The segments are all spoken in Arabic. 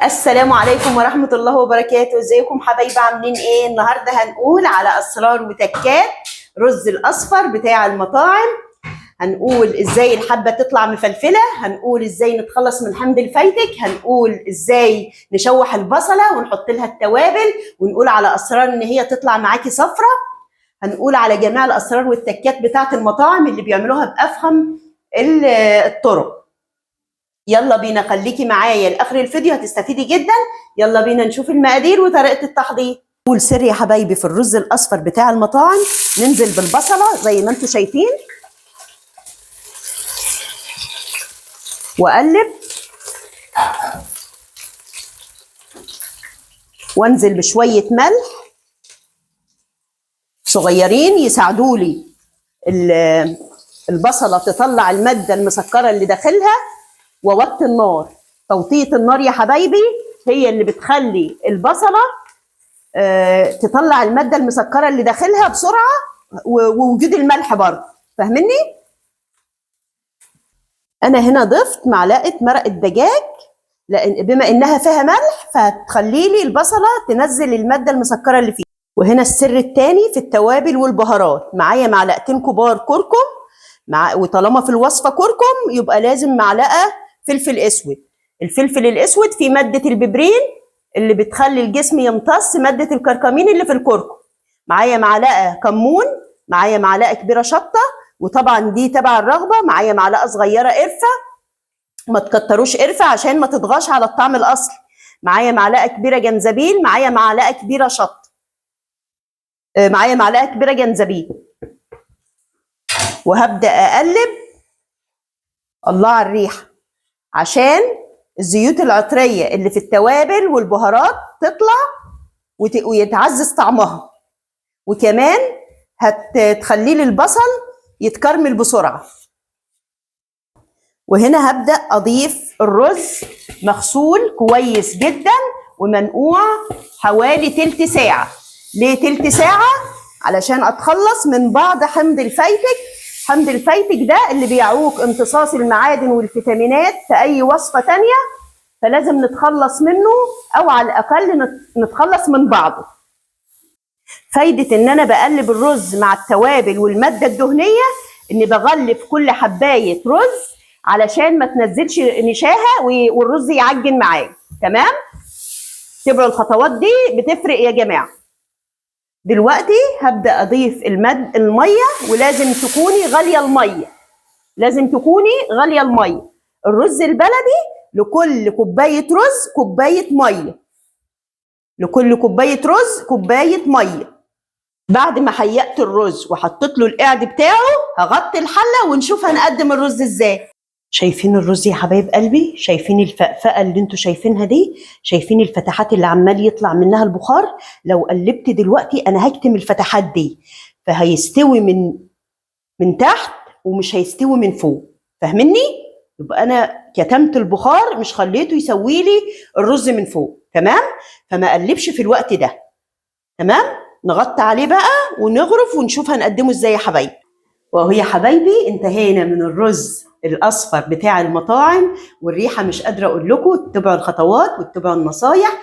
السلام عليكم ورحمة الله وبركاته. ازيكم حبايبي، عاملين ايه؟ النهارده هنقول على اسرار وتكات رز الاصفر بتاع المطاعم. هنقول ازاي الحبة تطلع مفلفلة، هنقول ازاي نتخلص من حمض الفيتك، هنقول ازاي نشوح البصلة ونحط لها التوابل، ونقول على اسرار ان هي تطلع معاكي صفرة. هنقول على جميع الاسرار والتكات بتاعت المطاعم اللي بيعملوها بافخم الطرق. يلا بينا، خليكي معايا لاخر الفيديو هتستفيدي جدا. يلا بينا نشوف المقادير وطريقه التحضير. اول سر يا حبايبي في الرز الاصفر بتاع المطاعم، ننزل بالبصله زي ما انتم شايفين واقلب، وانزل بشويه ملح صغيرين يساعدوا لي البصله تطلع الماده المسكره اللي داخلها، ووطي النار. توطية النار يا حبايبي هي اللي بتخلي البصلة تطلع المادة المسكرة اللي داخلها بسرعة، ووجود الملح برضه. فاهمني؟ أنا هنا ضفت معلقة مرقة دجاج، لأن بما إنها فيها ملح فهتخلي لي البصلة تنزل المادة المسكرة اللي فيها. وهنا السر الثاني في التوابل والبهارات، معايا معلقتين كبار كركم، وطالما في الوصفة كركم يبقى لازم معلقة فلفل اسود. الفلفل الاسود فيه ماده الببرين اللي بتخلي الجسم يمتص ماده الكركمين اللي في الكركم. معايا معلقه كمون، معايا معلقه كبيره شطه، وطبعا دي تبع الرغبه. معايا معلقه صغيره قرفه، ما تكتروش قرفه عشان ما تضغطش على الطعم الاصلي. معايا معلقه كبيره جنزبيل، معايا معلقه كبيره شطه، معايا معلقه كبيره جنزبيل. وهبدا اقلب. الله على الريحه، عشان الزيوت العطرية اللي في التوابل والبهارات تطلع ويتعزز طعمها، وكمان هتخلي لي البصل يتكرمل بسرعة. وهنا هبدأ أضيف الرز مغسول كويس جدا ومنقوع حوالي تلت ساعة. ليه تلت ساعة؟ علشان أتخلص من بعض حمض الفيتك. حمض الفيتك ده اللي بيعوق امتصاص المعادن والفيتامينات في أي وصفة تانية، فلازم نتخلص منه، أو على الأقل نتخلص من بعضه. فايدة إن أنا بقلب الرز مع التوابل والمادة الدهنية إني بغلف كل حباية رز علشان ما تنزلش نشاها والرز يعجن معايا. تمام؟ تبعوا الخطوات دي بتفرق يا جماعة. دلوقتي هبدأ أضيف المية، ولازم تكوني غالية المية، لازم تكوني غالية المية. الرز البلدي لكل كوباية رز كوباية مية، لكل كوباية رز كوباية مية. بعد ما حيقت الرز وحطيت له القعد بتاعه هغطي الحلة ونشوف هنقدم الرز ازاي. شايفين الرز يا حبايب قلبي؟ شايفين الفقفقه اللي انتوا شايفينها دي؟ شايفين الفتحات اللي عمال يطلع منها البخار؟ لو قلبت دلوقتي انا هكتم الفتحات دي، فهيستوي من تحت ومش هيستوي من فوق. فاهمني؟ يبقى انا كتمت البخار، مش خليته يسوي لي الرز من فوق. تمام؟ فما اقلبش في الوقت ده. تمام؟ نغطي عليه بقى ونغرف ونشوف هنقدمه ازاي يا حبايبي. وهو يا حبايبي انتهينا من الرز الاصفر بتاع المطاعم، والريحه مش قادره اقول لكم. اتبعوا الخطوات واتبعوا النصايح،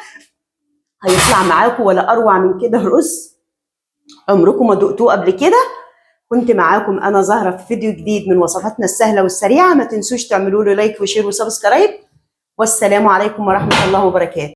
هيطلع معاكم ولا اروع من كده رز عمركم ما دقتوه قبل كده. كنت معاكم انا زهره في فيديو جديد من وصفاتنا السهله والسريعه. ما تنسوش تعملوا لي لايك وشير وسبسكرايب، والسلام عليكم ورحمه الله وبركاته.